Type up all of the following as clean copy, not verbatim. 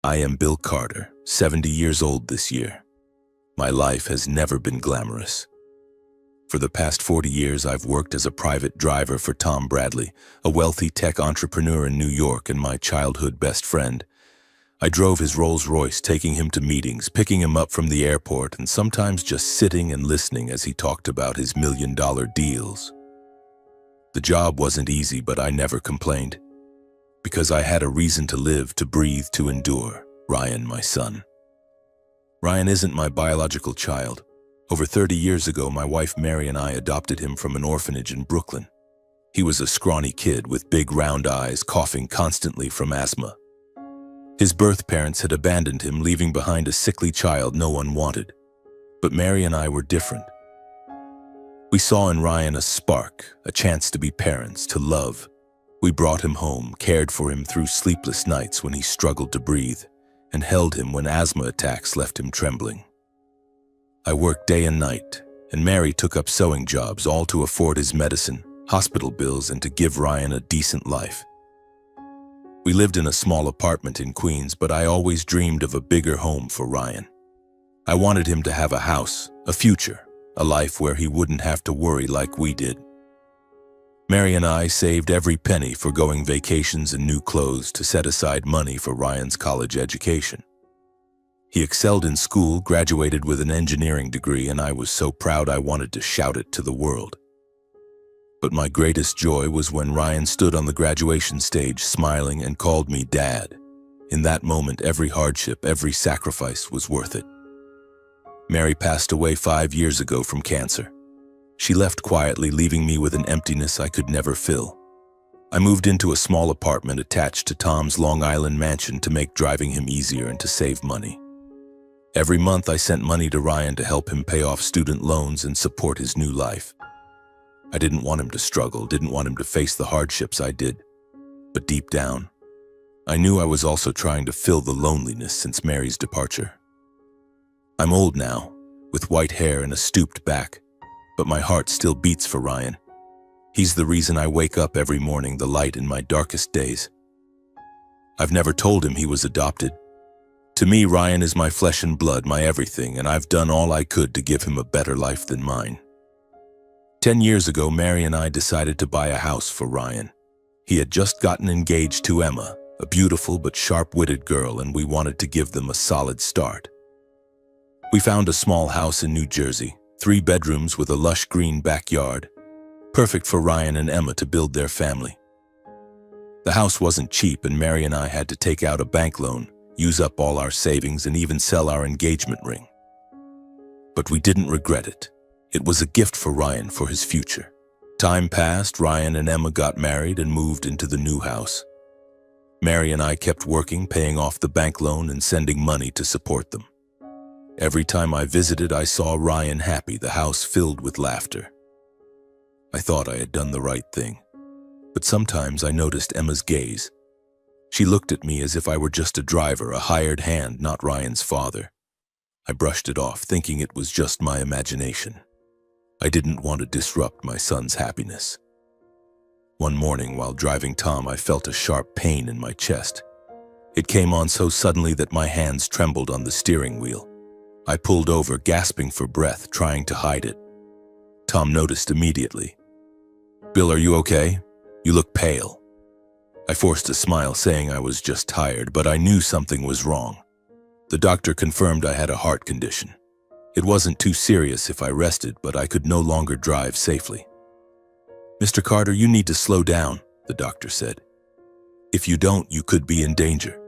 I am Bill Carter, 70 years old this year. My life has never been glamorous. For the past 40 years, I've worked as a private driver for Tom Bradley, a wealthy tech entrepreneur in New York and my childhood best friend. I drove his Rolls-Royce, taking him to meetings, picking him up from the airport, and sometimes just sitting and listening as he talked about his million-dollar deals. The job wasn't easy, but I never complained. Because I had a reason to live, to breathe, to endure. Ryan, my son. Ryan isn't my biological child. Over 30 years ago, my wife Mary and I adopted him from an orphanage in Brooklyn. He was a scrawny kid with big round eyes, coughing constantly from asthma. His birth parents had abandoned him, leaving behind a sickly child no one wanted. But Mary and I were different. We saw in Ryan a spark, a chance to be parents, to love. We brought him home, cared for him through sleepless nights when he struggled to breathe, and held him when asthma attacks left him trembling. I worked day and night, and Mary took up sewing jobs, all to afford his medicine, hospital bills, and to give Ryan a decent life. We lived in a small apartment in Queens, but I always dreamed of a bigger home for Ryan. I wanted him to have a house, a future, a life where he wouldn't have to worry like we did. Mary and I saved every penny for going vacations and new clothes to set aside money for Ryan's college education. He excelled in school, graduated with an engineering degree, and I was so proud I wanted to shout it to the world. But my greatest joy was when Ryan stood on the graduation stage smiling and called me Dad. In that moment, every hardship, every sacrifice was worth it. Mary passed away 5 years ago from cancer. She left quietly, leaving me with an emptiness I could never fill. I moved into a small apartment attached to Tom's Long Island mansion to make driving him easier and to save money. Every month I sent money to Ryan to help him pay off student loans and support his new life. I didn't want him to struggle, didn't want him to face the hardships I did. But deep down, I knew I was also trying to fill the loneliness since Mary's departure. I'm old now, with white hair and a stooped back, but my heart still beats for Ryan. He's the reason I wake up every morning, the light in my darkest days. I've never told him he was adopted. To me, Ryan is my flesh and blood, my everything, and I've done all I could to give him a better life than mine. 10 years ago, Mary and I decided to buy a house for Ryan. He had just gotten engaged to Emma, a beautiful but sharp-witted girl, and we wanted to give them a solid start. We found a small house in New Jersey, 3 bedrooms with a lush green backyard, perfect for Ryan and Emma to build their family. The house wasn't cheap, and Mary and I had to take out a bank loan, use up all our savings, and even sell our engagement ring. But we didn't regret it. It was a gift for Ryan for his future. Time passed, Ryan and Emma got married and moved into the new house. Mary and I kept working, paying off the bank loan and sending money to support them. Every time I visited, I saw Ryan happy, the house filled with laughter. I thought I had done the right thing, but sometimes I noticed Emma's gaze. She looked at me as if I were just a driver, a hired hand, not Ryan's father. I brushed it off, thinking it was just my imagination. I didn't want to disrupt my son's happiness. One morning, while driving Tom, I felt a sharp pain in my chest. It came on so suddenly that my hands trembled on the steering wheel. I pulled over, gasping for breath, trying to hide it. Tom noticed immediately. "Bill, are you okay? You look pale." I forced a smile, saying I was just tired, but I knew something was wrong. The doctor confirmed I had a heart condition. It wasn't too serious if I rested, but I could no longer drive safely. "Mr. Carter, you need to slow down," the doctor said. "If you don't, you could be in danger."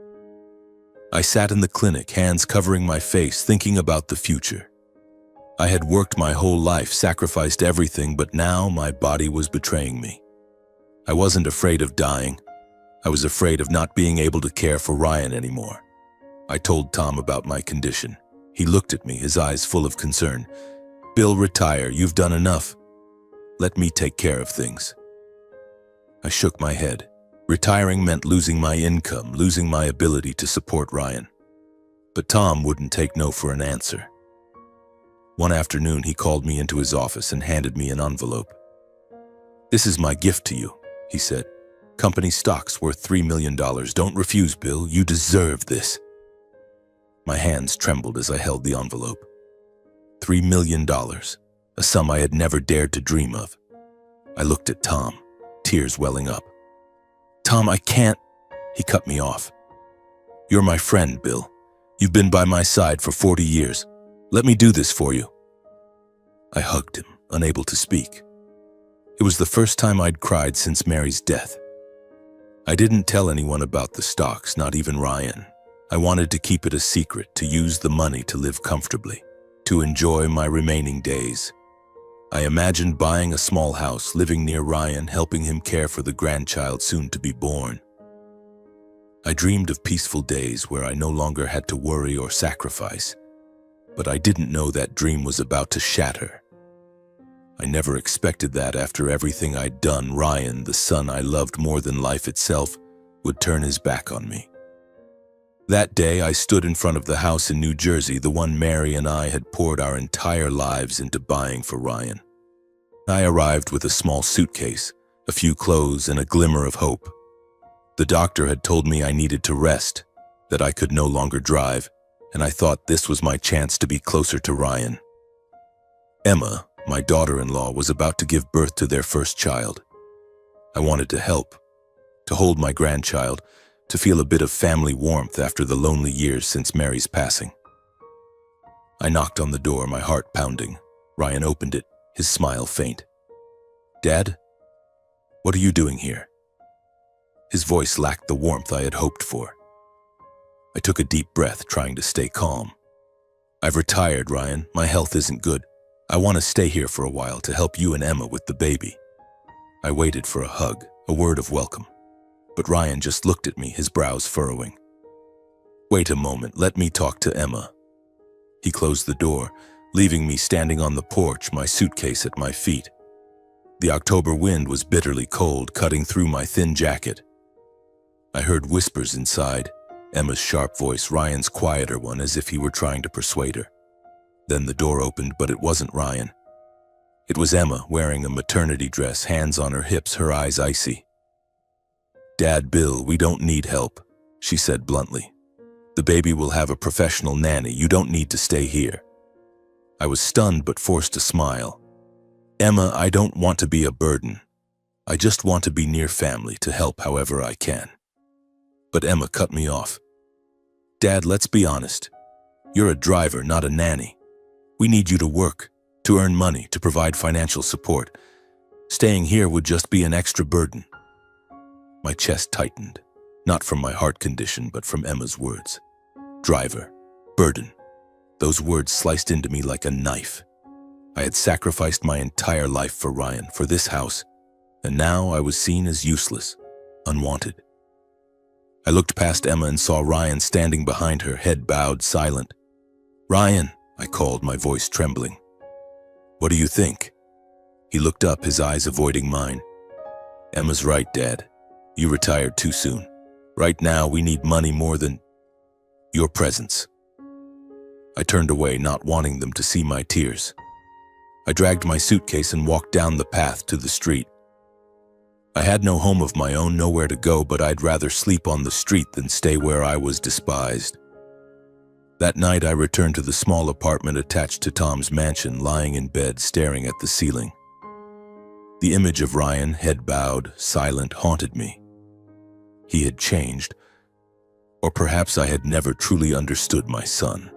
I sat in the clinic, hands covering my face, thinking about the future. I had worked my whole life, sacrificed everything, but now my body was betraying me. I wasn't afraid of dying. I was afraid of not being able to care for Ryan anymore. I told Tom about my condition. He looked at me, his eyes full of concern. "Bill, retire. You've done enough. Let me take care of things." I shook my head. Retiring meant losing my income, losing my ability to support Ryan. But Tom wouldn't take no for an answer. One afternoon, he called me into his office and handed me an envelope. "This is my gift to you," he said. "Company stocks worth $3 million. Don't refuse, Bill. You deserve this." My hands trembled as I held the envelope. $3 million, a sum I had never dared to dream of. I looked at Tom, tears welling up. "Tom, I can't," he cut me off. "You're my friend, Bill. You've been by my side for 40 years. Let me do this for you." I hugged him, unable to speak. It was the first time I'd cried since Mary's death. I didn't tell anyone about the stocks, not even Ryan. I wanted to keep it a secret, to use the money to live comfortably, to enjoy my remaining days. I imagined buying a small house, living near Ryan, helping him care for the grandchild soon to be born. I dreamed of peaceful days where I no longer had to worry or sacrifice, but I didn't know that dream was about to shatter. I never expected that after everything I'd done, Ryan, the son I loved more than life itself, would turn his back on me. That day, I stood in front of the house in New Jersey, the one Mary and I had poured our entire lives into buying for Ryan. I arrived with a small suitcase, a few clothes, and a glimmer of hope. The doctor had told me I needed to rest, that I could no longer drive, and I thought this was my chance to be closer to Ryan. Emma, my daughter-in-law, was about to give birth to their first child. I wanted to help, to hold my grandchild, to feel a bit of family warmth after the lonely years since Mary's passing. I knocked on the door, my heart pounding. Ryan opened it, his smile faint. "Dad, what are you doing here?" His voice lacked the warmth I had hoped for. I took a deep breath, trying to stay calm. "I've retired, Ryan. My health isn't good. I want to stay here for a while to help you and Emma with the baby." I waited for a hug, a word of welcome. But Ryan just looked at me, his brows furrowing. "Wait a moment, let me talk to Emma." He closed the door, leaving me standing on the porch, my suitcase at my feet. The October wind was bitterly cold, cutting through my thin jacket. I heard whispers inside, Emma's sharp voice, Ryan's quieter one, as if he were trying to persuade her. Then the door opened, but it wasn't Ryan. It was Emma, wearing a maternity dress, hands on her hips, her eyes icy. "Dad, Bill, we don't need help," she said bluntly. "The baby will have a professional nanny. You don't need to stay here." I was stunned but forced to smile. "Emma, I don't want to be a burden. I just want to be near family, to help however I can." But Emma cut me off. "Dad, let's be honest. You're a driver, not a nanny. We need you to work, to earn money, to provide financial support. Staying here would just be an extra burden." My chest tightened, not from my heart condition, but from Emma's words. Driver, burden. Those words sliced into me like a knife. I had sacrificed my entire life for Ryan, for this house, and now I was seen as useless, unwanted. I looked past Emma and saw Ryan standing behind her, head bowed, silent. "Ryan," I called, my voice trembling. "What do you think?" He looked up, his eyes avoiding mine. "Emma's right, Dad. You retired too soon. Right now, we need money more than your presence." I turned away, not wanting them to see my tears. I dragged my suitcase and walked down the path to the street. I had no home of my own, nowhere to go, but I'd rather sleep on the street than stay where I was despised. That night, I returned to the small apartment attached to Tom's mansion, lying in bed, staring at the ceiling. The image of Ryan, head bowed, silent, haunted me. He had changed, or perhaps I had never truly understood my son.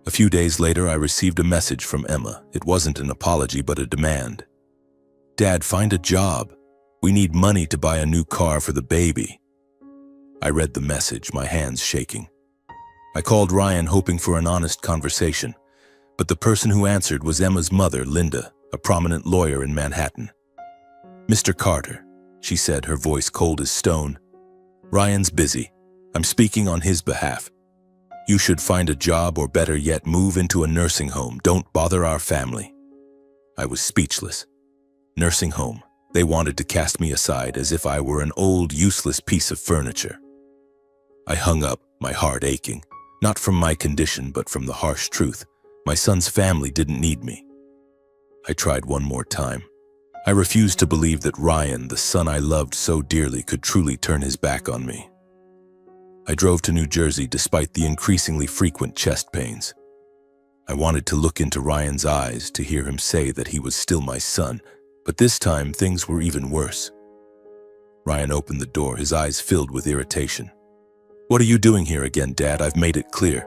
A few days later, I received a message from Emma. It wasn't an apology, but a demand. "Dad, find a job. We need money to buy a new car for the baby." I read the message, my hands shaking. I called Ryan, hoping for an honest conversation, but the person who answered was Emma's mother, Linda, a prominent lawyer in Manhattan. "Mr. Carter," she said, her voice cold as stone. "Ryan's busy. I'm speaking on his behalf. You should find a job, or better yet, move into a nursing home. Don't bother our family." I was speechless. Nursing home. They wanted to cast me aside as if I were an old, useless piece of furniture. I hung up, my heart aching, not from my condition, but from the harsh truth. My son's family didn't need me. I tried one more time. I refused to believe that Ryan, the son I loved so dearly, could truly turn his back on me. I drove to New Jersey despite the increasingly frequent chest pains. I wanted to look into Ryan's eyes to hear him say that he was still my son, but this time things were even worse. Ryan opened the door, his eyes filled with irritation. "What are you doing here again, Dad? I've made it clear."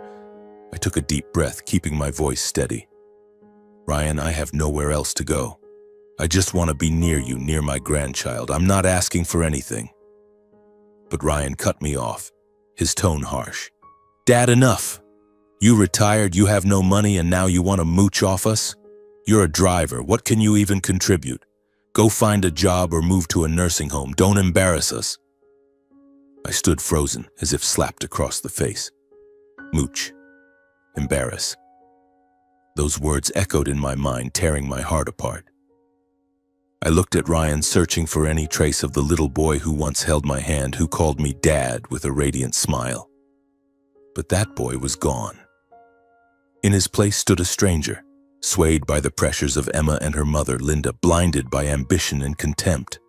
I took a deep breath, keeping my voice steady. "Ryan, I have nowhere else to go. I just want to be near you, near my grandchild. I'm not asking for anything." But Ryan cut me off, his tone harsh. "Dad, enough. You retired, you have no money, and now you want to mooch off us? You're a driver. What can you even contribute? Go find a job or move to a nursing home. Don't embarrass us." I stood frozen, as if slapped across the face. Mooch. Embarrass. Those words echoed in my mind, tearing my heart apart. I looked at Ryan, searching for any trace of the little boy who once held my hand, who called me Dad with a radiant smile. But that boy was gone. In his place stood a stranger, swayed by the pressures of Emma and her mother, Linda, blinded by ambition and contempt.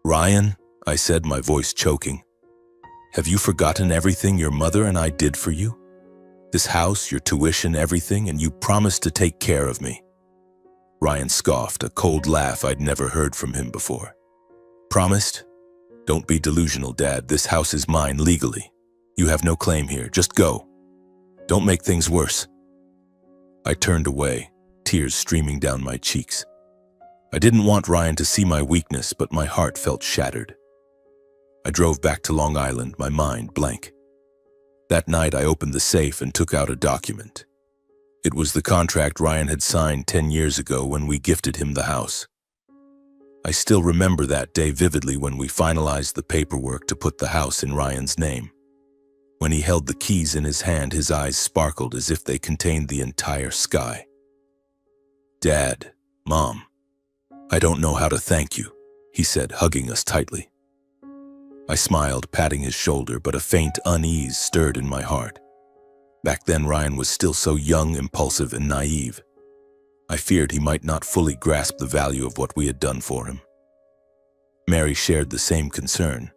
"Ryan," I said, my voice choking, "have you forgotten everything your mother and I did for you? This house, your tuition, everything, and you promised to take care of me." Ryan scoffed, a cold laugh I'd never heard from him before. "Promised? Don't be delusional, Dad. This house is mine legally. You have no claim here. Just go. Don't make things worse." I turned away, tears streaming down my cheeks. I didn't want Ryan to see my weakness, but my heart felt shattered. I drove back to Long Island, my mind blank. That night I opened the safe and took out a document. It was the contract Ryan had signed 10 years ago when we gifted him the house. I still remember that day vividly, when we finalized the paperwork to put the house in Ryan's name. When he held the keys in his hand, his eyes sparkled as if they contained the entire sky. "Dad, Mom, I don't know how to thank you," he said, hugging us tightly. I smiled, patting his shoulder, but a faint unease stirred in my heart. Back then, Ryan was still so young, impulsive, and naive. I feared he might not fully grasp the value of what we had done for him. Mary shared the same concern.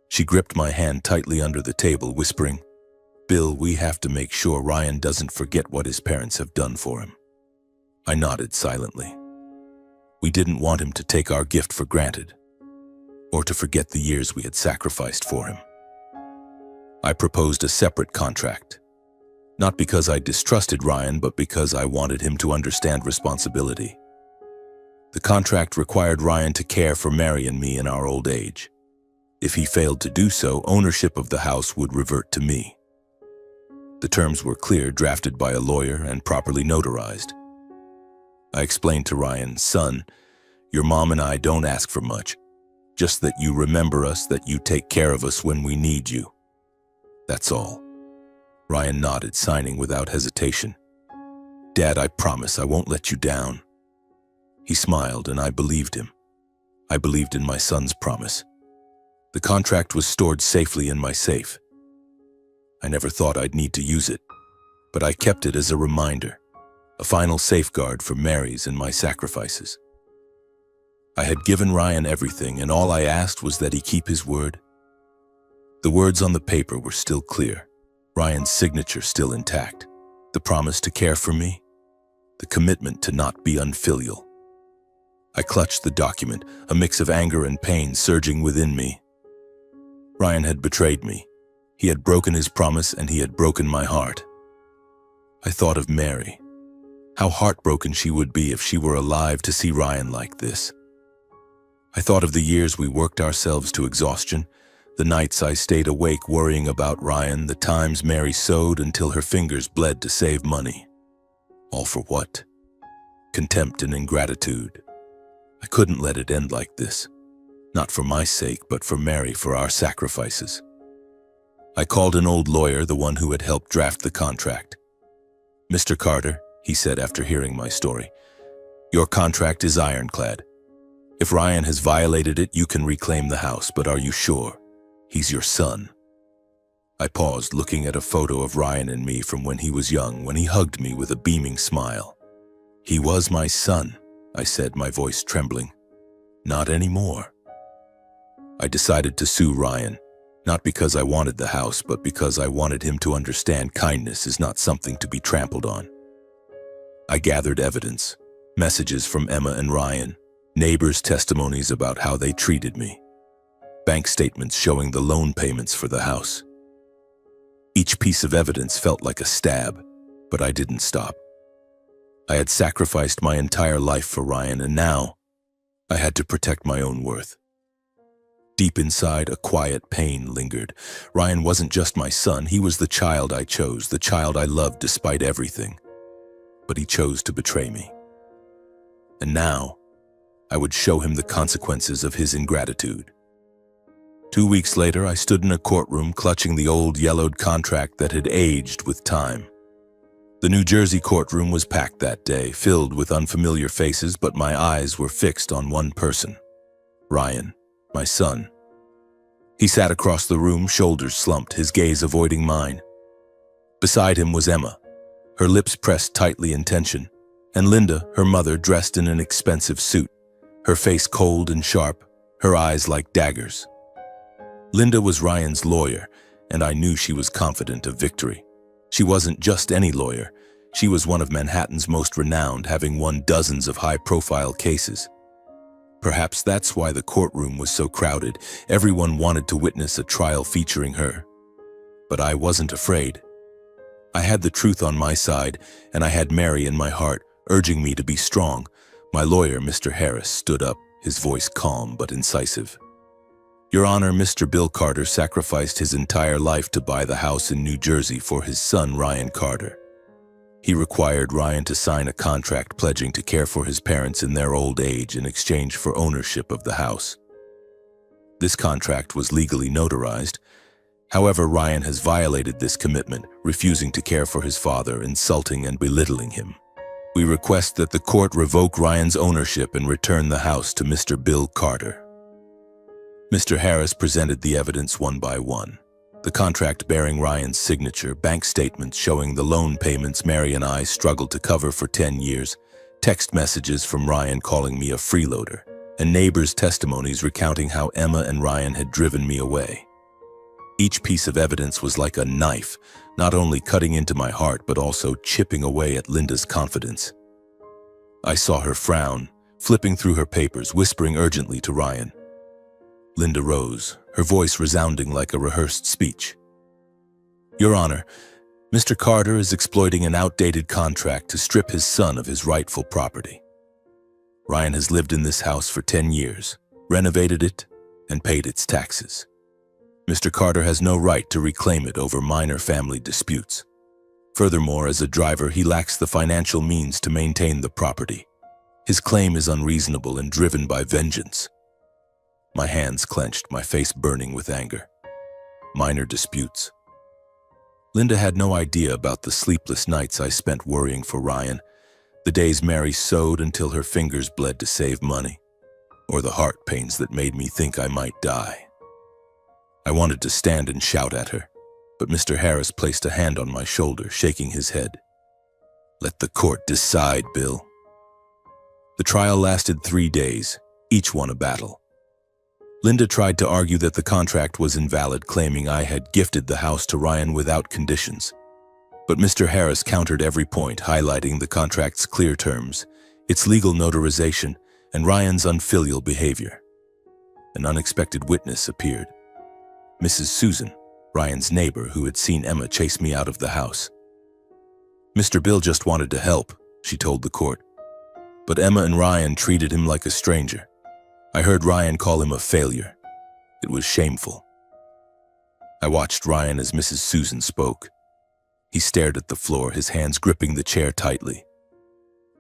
She gripped my hand tightly under the table, whispering, "Bill, we have to make sure Ryan doesn't forget what his parents have done for him." I nodded silently. We didn't want him to take our gift for granted, or to forget the years we had sacrificed for him. I proposed a separate contract. Not because I distrusted Ryan, but because I wanted him to understand responsibility. The contract required Ryan to care for Mary and me in our old age. If he failed to do so, ownership of the house would revert to me. The terms were clear, drafted by a lawyer and properly notarized. I explained to Ryan, "Son, your mom and I don't ask for much. Just that you remember us, that you take care of us when we need you. That's all." Ryan nodded, signing without hesitation. "Dad, I promise I won't let you down." He smiled, and I believed him. I believed in my son's promise. The contract was stored safely in my safe. I never thought I'd need to use it, but I kept it as a reminder, a final safeguard for Mary's and my sacrifices. I had given Ryan everything, and all I asked was that he keep his word. The words on the paper were still clear, Ryan's signature still intact, the promise to care for me, the commitment to not be unfilial. I clutched the document, a mix of anger and pain surging within me. Ryan had betrayed me. He had broken his promise, and he had broken my heart. I thought of Mary. How heartbroken she would be if she were alive to see Ryan like this. I thought of the years we worked ourselves to exhaustion, the nights I stayed awake worrying about Ryan, the times Mary sewed until her fingers bled to save money. All for what? Contempt and ingratitude. I couldn't let it end like this. Not for my sake, but for Mary, for our sacrifices. I called an old lawyer, the one who had helped draft the contract. "Mr. Carter," he said after hearing my story, "your contract is ironclad. If Ryan has violated it, you can reclaim the house, but are you sure? He's your son." I paused, looking at a photo of Ryan and me from when he was young, when he hugged me with a beaming smile. "He was my son," I said, my voice trembling. "Not anymore." I decided to sue Ryan, Not because I wanted the house, but because I wanted him to understand kindness is not something to be trampled on. I gathered evidence, messages from Emma and Ryan, neighbors' testimonies about how they treated me, bank statements showing the loan payments for the house. Each piece of evidence felt like a stab, but I didn't stop. I had sacrificed my entire life for Ryan, and now I had to protect my own worth. Deep inside, a quiet pain lingered. Ryan wasn't just my son, he was the child I chose, the child I loved despite everything. But he chose to betray me. And now, I would show him the consequences of his ingratitude. 2 weeks later, I stood in a courtroom clutching the old yellowed contract that had aged with time. The New Jersey courtroom was packed that day, filled with unfamiliar faces, but my eyes were fixed on one person, Ryan, my son. He sat across the room, shoulders slumped, his gaze avoiding mine. Beside him was Emma, her lips pressed tightly in tension, and Linda, her mother, dressed in an expensive suit, her face cold and sharp, her eyes like daggers. Linda was Ryan's lawyer, and I knew she was confident of victory. She wasn't just any lawyer. She was one of Manhattan's most renowned, having won dozens of high-profile cases. Perhaps that's why the courtroom was so crowded. Everyone wanted to witness a trial featuring her. But I wasn't afraid. I had the truth on my side, and I had Mary in my heart, urging me to be strong. My lawyer, Mr. Harris, stood up, his voice calm but incisive. Your Honor, Mr. Bill Carter sacrificed his entire life to buy the house in New Jersey for his son, Ryan Carter. He required Ryan to sign a contract pledging to care for his parents in their old age in exchange for ownership of the house. This contract was legally notarized. However, Ryan has violated this commitment, refusing to care for his father, insulting and belittling him. We request that the court revoke Ryan's ownership and return the house to Mr. Bill Carter. Mr. Harris presented the evidence one by one. The contract bearing Ryan's signature, bank statements showing the loan payments Mary and I struggled to cover for 10 years, text messages from Ryan calling me a freeloader, and neighbors' testimonies recounting how Emma and Ryan had driven me away. Each piece of evidence was like a knife, not only cutting into my heart but also chipping away at Linda's confidence. I saw her frown, flipping through her papers, whispering urgently to Ryan. Linda rose, her voice resounding like a rehearsed speech. Your Honor, Mr. Carter is exploiting an outdated contract to strip his son of his rightful property. Ryan has lived in this house for 10 years, renovated it, and paid its taxes. Mr. Carter has no right to reclaim it over minor family disputes. Furthermore, as a driver, he lacks the financial means to maintain the property. His claim is unreasonable and driven by vengeance. My hands clenched, my face burning with anger. Minor disputes. Linda had no idea about the sleepless nights I spent worrying for Ryan, the days Mary sewed until her fingers bled to save money, or the heart pains that made me think I might die. I wanted to stand and shout at her, but Mr. Harris placed a hand on my shoulder, shaking his head. Let the court decide, Bill. The trial lasted 3 days, each one a battle. Linda tried to argue that the contract was invalid, claiming I had gifted the house to Ryan without conditions. But Mr. Harris countered every point, highlighting the contract's clear terms, its legal notarization, and Ryan's unfilial behavior. An unexpected witness appeared. Mrs. Susan, Ryan's neighbor who had seen Emma chase me out of the house. Mr. Bill just wanted to help, she told the court. But Emma and Ryan treated him like a stranger. I heard Ryan call him a failure. It was shameful. I watched Ryan as Mrs. Susan spoke. He stared at the floor, his hands gripping the chair tightly.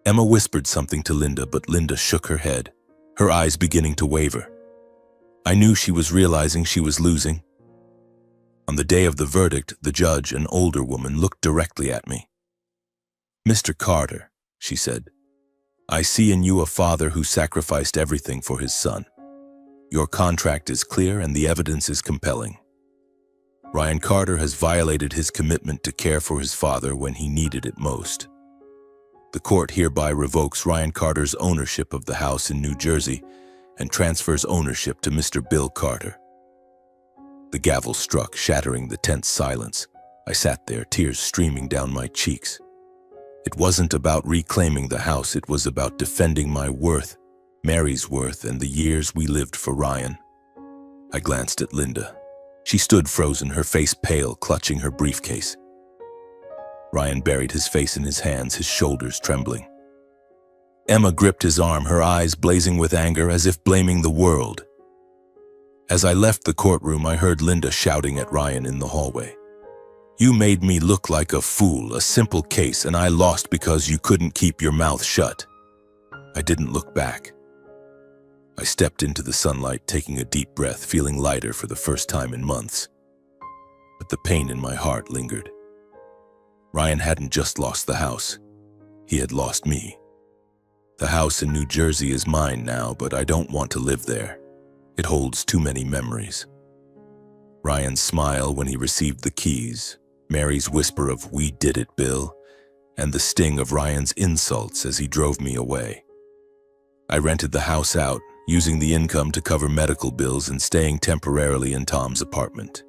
Emma whispered something to Linda, but Linda shook her head, her eyes beginning to waver. I knew she was realizing she was losing. On the day of the verdict, the judge, an older woman, looked directly at me. Mr. Carter, she said, I see in you a father who sacrificed everything for his son. Your contract is clear and the evidence is compelling. Ryan Carter has violated his commitment to care for his father when he needed it most. The court hereby revokes Ryan Carter's ownership of the house in New Jersey and transfers ownership to Mr. Bill Carter. The gavel struck, shattering the tense silence. I sat there, tears streaming down my cheeks. It wasn't about reclaiming the house, it was about defending my worth, Mary's worth, and the years we lived for Ryan. I glanced at Linda. She stood frozen, her face pale, clutching her briefcase. Ryan buried his face in his hands, his shoulders trembling. Emma gripped his arm, her eyes blazing with anger, as if blaming the world. As I left the courtroom, I heard Linda shouting at Ryan in the hallway. "You made me look like a fool, a simple case, and I lost because you couldn't keep your mouth shut." I didn't look back. I stepped into the sunlight, taking a deep breath, feeling lighter for the first time in months. But the pain in my heart lingered. Ryan hadn't just lost the house. He had lost me. The house in New Jersey is mine now, but I don't want to live there. It holds too many memories. Ryan's smile when he received the keys, Mary's whisper of "We did it, Bill," and the sting of Ryan's insults as he drove me away. I rented the house out, using the income to cover medical bills and staying temporarily in Tom's apartment.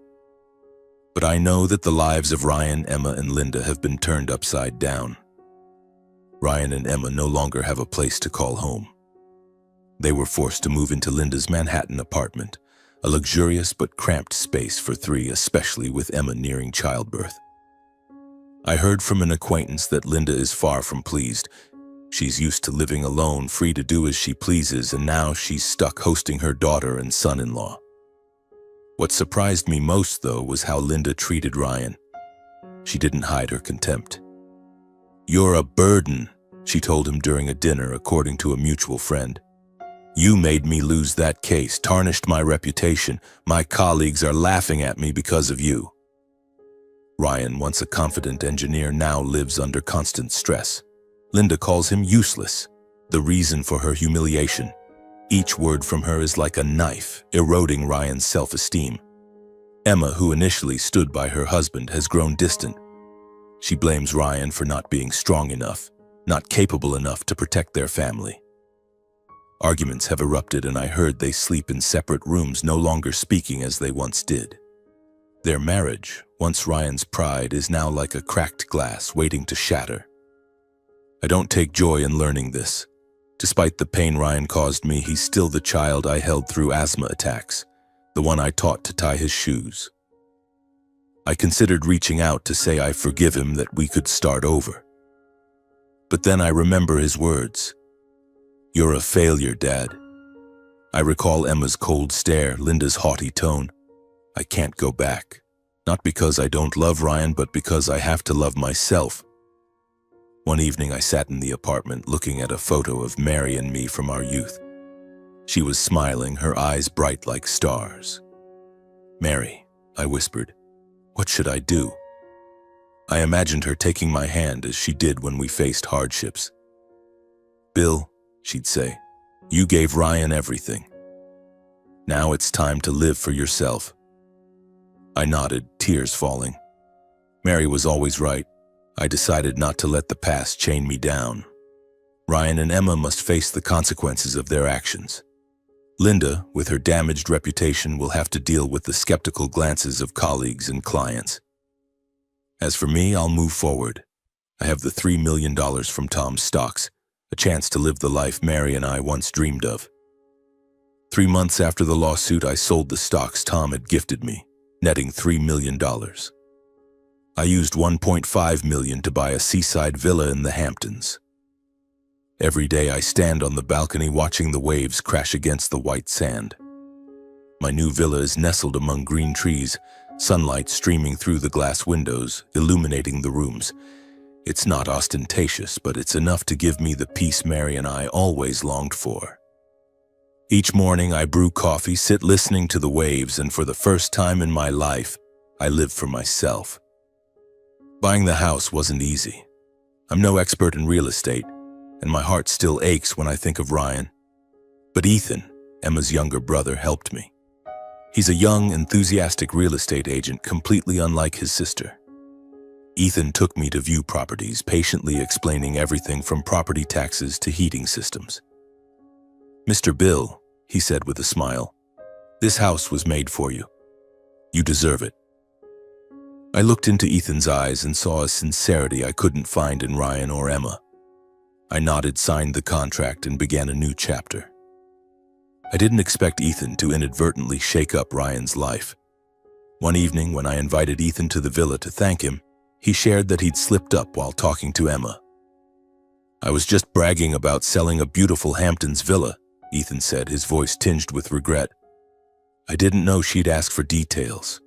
But I know that the lives of Ryan, Emma, and Linda have been turned upside down. Ryan and Emma no longer have a place to call home. They were forced to move into Linda's Manhattan apartment, a luxurious but cramped space for three, especially with Emma nearing childbirth. I heard from an acquaintance that Linda is far from pleased. She's used to living alone, free to do as she pleases, and now she's stuck hosting her daughter and son-in-law. What surprised me most, though, was how Linda treated Ryan. She didn't hide her contempt. "You're a burden," she told him during a dinner, according to a mutual friend. "You made me lose that case, tarnished my reputation. My colleagues are laughing at me because of you." Ryan, once a confident engineer, now lives under constant stress. Linda calls him useless, the reason for her humiliation. Each word from her is like a knife, eroding Ryan's self-esteem. Emma, who initially stood by her husband, has grown distant. She blames Ryan for not being strong enough, not capable enough to protect their family. Arguments have erupted, and I heard they sleep in separate rooms, no longer speaking as they once did. Their marriage, once Ryan's pride, is now like a cracked glass waiting to shatter. I don't take joy in learning this. Despite the pain Ryan caused me, he's still the child I held through asthma attacks, the one I taught to tie his shoes. I considered reaching out to say I forgive him, that we could start over. But then I remember his words. "You're a failure, Dad." I recall Emma's cold stare, Linda's haughty tone. I can't go back. Not because I don't love Ryan, but because I have to love myself. One evening I sat in the apartment looking at a photo of Mary and me from our youth. She was smiling, her eyes bright like stars. "Mary," I whispered, "what should I do?" I imagined her taking my hand as she did when we faced hardships. "Bill," she'd say, "you gave Ryan everything. Now it's time to live for yourself." I nodded, tears falling. Mary was always right. I decided not to let the past chain me down. Ryan and Emma must face the consequences of their actions. Linda, with her damaged reputation, will have to deal with the skeptical glances of colleagues and clients. As for me, I'll move forward. I have the $3 million from Tom's stocks, a chance to live the life Mary and I once dreamed of. 3 months after the lawsuit, I sold the stocks Tom had gifted me, netting $3 million. I used $1.5 million to buy a seaside villa in the Hamptons. Every day I stand on the balcony watching the waves crash against the white sand. My new villa is nestled among green trees, sunlight streaming through the glass windows, illuminating the rooms. It's not ostentatious, but it's enough to give me the peace Mary and I always longed for. Each morning I brew coffee, sit listening to the waves, and for the first time in my life, I live for myself. Buying the house wasn't easy. I'm no expert in real estate, and my heart still aches when I think of Ryan. But Ethan, Emma's younger brother, helped me. He's a young, enthusiastic real estate agent, completely unlike his sister. Ethan took me to view properties, patiently explaining everything from property taxes to heating systems. "Mr. Bill," he said with a smile, "this house was made for you. You deserve it." I looked into Ethan's eyes and saw a sincerity I couldn't find in Ryan or Emma. I nodded, signed the contract, and began a new chapter. I didn't expect Ethan to inadvertently shake up Ryan's life. One evening, when I invited Ethan to the villa to thank him, he shared that he'd slipped up while talking to Emma. "I was just bragging about selling a beautiful Hamptons villa," Ethan said, his voice tinged with regret. "I didn't know she'd ask for details.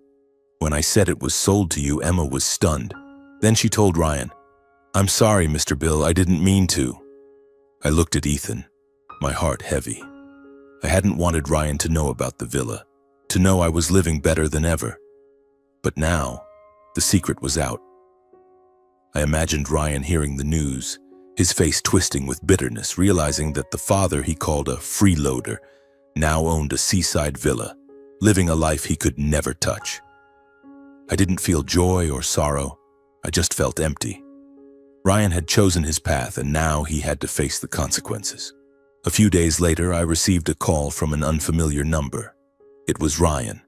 When I said it was sold to you, Emma was stunned. Then she told Ryan, 'I'm sorry, Mr. Bill, I didn't mean to.'" I looked at Ethan, my heart heavy. I hadn't wanted Ryan to know about the villa, to know I was living better than ever. But now, the secret was out. I imagined Ryan hearing the news, his face twisting with bitterness, realizing that the father he called a freeloader now owned a seaside villa, living a life he could never touch. I didn't feel joy or sorrow, I just felt empty. Ryan had chosen his path, and now he had to face the consequences. A few days later, I received a call from an unfamiliar number. It was Ryan.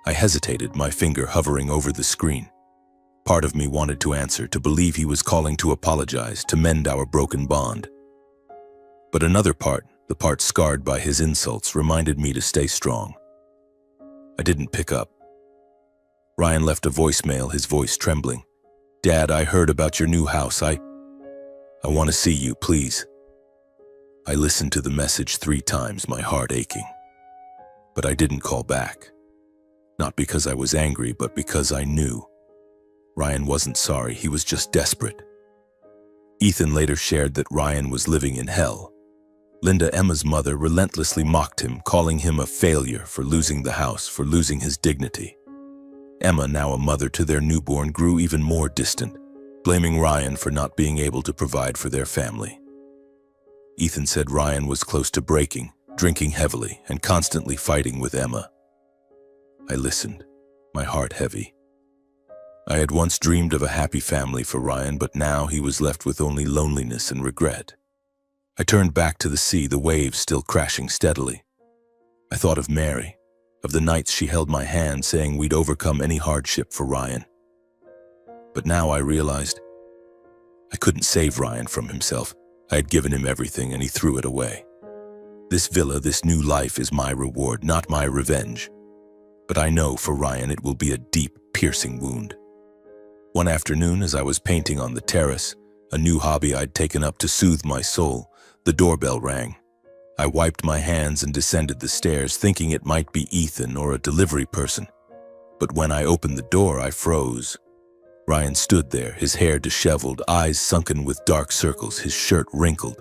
I hesitated, my finger hovering over the screen. Part of me wanted to answer, to believe he was calling to apologize, to mend our broken bond. But another part, the part scarred by his insults, reminded me to stay strong. I didn't pick up. Ryan left a voicemail, his voice trembling. "Dad, I heard about your new house. I want to see you, please." I listened to the message 3 times, my heart aching. But I didn't call back. Not because I was angry, but because I knew. Ryan wasn't sorry, he was just desperate. Ethan later shared that Ryan was living in hell. Linda, Emma's mother, relentlessly mocked him, calling him a failure for losing the house, for losing his dignity. Emma, now a mother to their newborn, grew even more distant, blaming Ryan for not being able to provide for their family. Ethan said Ryan was close to breaking, drinking heavily, and constantly fighting with Emma. I listened, my heart heavy. I had once dreamed of a happy family for Ryan, but now he was left with only loneliness and regret. I turned back to the sea, the waves still crashing steadily. I thought of Mary, of the nights she held my hand, saying we'd overcome any hardship for Ryan. But now I realized I couldn't save Ryan from himself. I had given him everything and he threw it away. This villa, this new life is my reward, not my revenge. But I know for Ryan it will be a deep, piercing wound. One afternoon, as I was painting on the terrace, a new hobby I'd taken up to soothe my soul, the doorbell rang. I wiped my hands and descended the stairs, thinking it might be Ethan or a delivery person. But when I opened the door, I froze. Ryan stood there, his hair disheveled, eyes sunken with dark circles, his shirt wrinkled.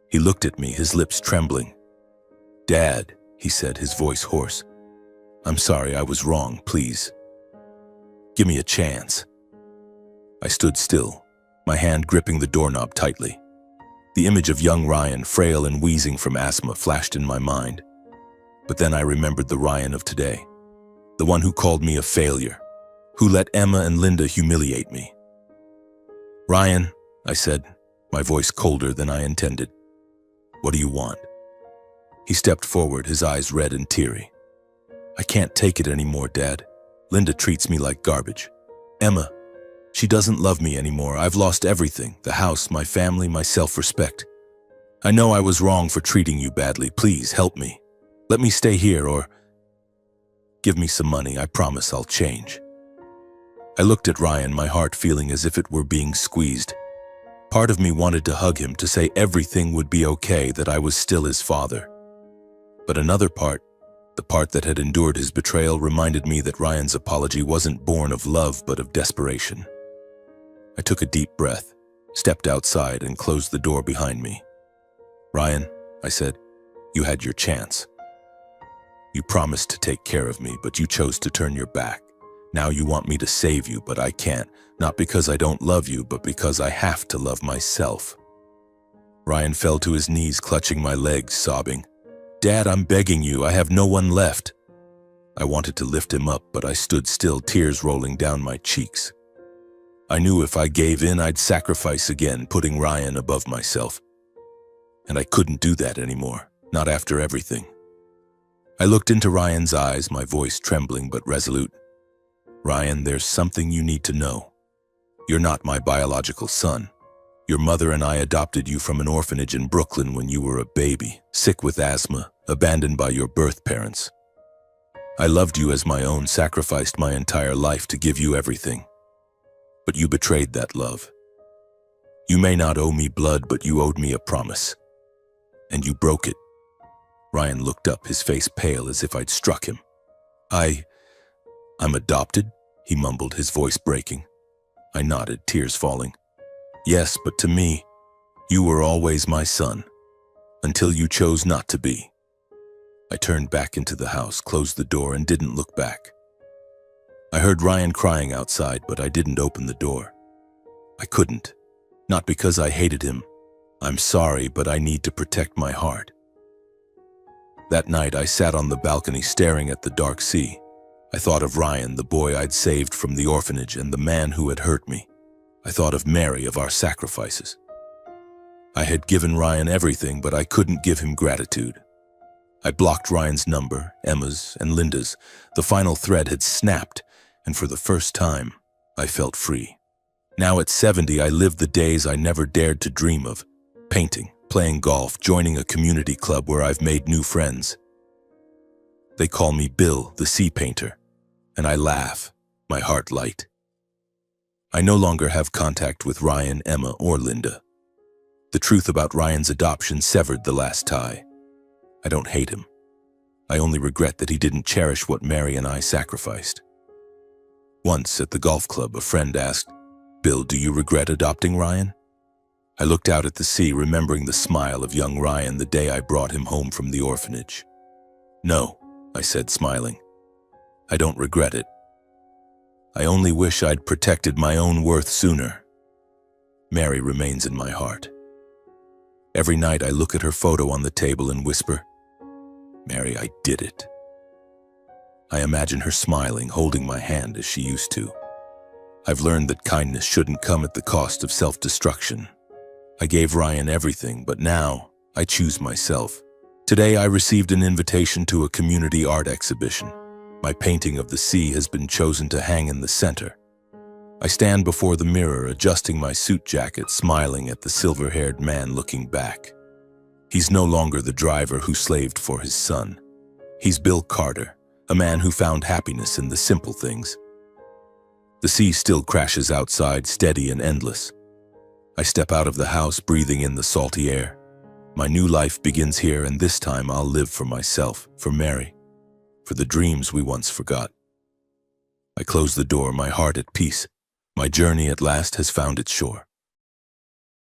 He looked at me, his lips trembling. "Dad," he said, his voice hoarse. "I'm sorry, I was wrong, please. Give me a chance." I stood still, my hand gripping the doorknob tightly. The image of young Ryan, frail and wheezing from asthma, flashed in my mind. But then I remembered the Ryan of today, the one who called me a failure, who let Emma and Linda humiliate me. "Ryan," I said, my voice colder than I intended. "What do you want?" He stepped forward, his eyes red and teary. "I can't take it anymore, Dad. Linda treats me like garbage. Emma, she doesn't love me anymore. I've lost everything, the house, my family, my self-respect. I know I was wrong for treating you badly. Please help me. Let me stay here or give me some money. I promise I'll change." I looked at Ryan, my heart feeling as if it were being squeezed. Part of me wanted to hug him, to say everything would be okay, that I was still his father. But another part, the part that had endured his betrayal, reminded me that Ryan's apology wasn't born of love but of desperation. I took a deep breath, stepped outside, and closed the door behind me. "Ryan," I said, "you had your chance. You promised to take care of me, but you chose to turn your back. Now you want me to save you, but I can't, not because I don't love you, but because I have to love myself." Ryan fell to his knees, clutching my legs, sobbing, "Dad, I'm begging you, I have no one left." I wanted to lift him up, but I stood still, tears rolling down my cheeks. I knew if I gave in, I'd sacrifice again, putting Ryan above myself. And I couldn't do that anymore, not after everything. I looked into Ryan's eyes, my voice trembling but resolute. Ryan, there's something you need to know. You're not my biological son. Your mother and I adopted you from an orphanage in Brooklyn when you were a baby, sick with asthma, abandoned by your birth parents. I loved you as my own, sacrificed my entire life to give you everything. But you betrayed that love. You may not owe me blood, but you owed me a promise. And you broke it. Ryan looked up, his face pale as if I'd struck him. I'm adopted, he mumbled, his voice breaking. I nodded, tears falling. Yes, but to me, you were always my son, until you chose not to be. I turned back into the house, closed the door, and didn't look back. I heard Ryan crying outside, but I didn't open the door. I couldn't. Not because I hated him. I'm sorry, but I need to protect my heart. That night, I sat on the balcony staring at the dark sea. I thought of Ryan, the boy I'd saved from the orphanage, and the man who had hurt me. I thought of Mary, of our sacrifices. I had given Ryan everything, but I couldn't give him gratitude. I blocked Ryan's number, Emma's, and Linda's. The final thread had snapped, and for the first time, I felt free. Now at 70, I lived the days I never dared to dream of. Painting, playing golf, joining a community club where I've made new friends. They call me Bill, the sea painter, and I laugh, my heart light. I no longer have contact with Ryan, Emma, or Linda. The truth about Ryan's adoption severed the last tie. I don't hate him. I only regret that he didn't cherish what Mary and I sacrificed. Once at the golf club, a friend asked, "Bill, do you regret adopting Ryan?" I looked out at the sea, remembering the smile of young Ryan the day I brought him home from the orphanage. "No," I said, smiling. "I don't regret it. I only wish I'd protected my own worth sooner." Mary remains in my heart. Every night I look at her photo on the table and whisper, "Mary, I did it." I imagine her smiling, holding my hand as she used to. I've learned that kindness shouldn't come at the cost of self-destruction. I gave Ryan everything, but now I choose myself. Today I received an invitation to a community art exhibition. My painting of the sea has been chosen to hang in the center. I stand before the mirror, adjusting my suit jacket, smiling at the silver-haired man looking back. He's no longer the driver who slaved for his son. He's Bill Carter, a man who found happiness in the simple things. The sea still crashes outside, steady and endless. I step out of the house, breathing in the salty air. My new life begins here, and this time I'll live for myself, for Mary, for the dreams we once forgot. I close the door, my heart at peace. My journey at last has found its shore.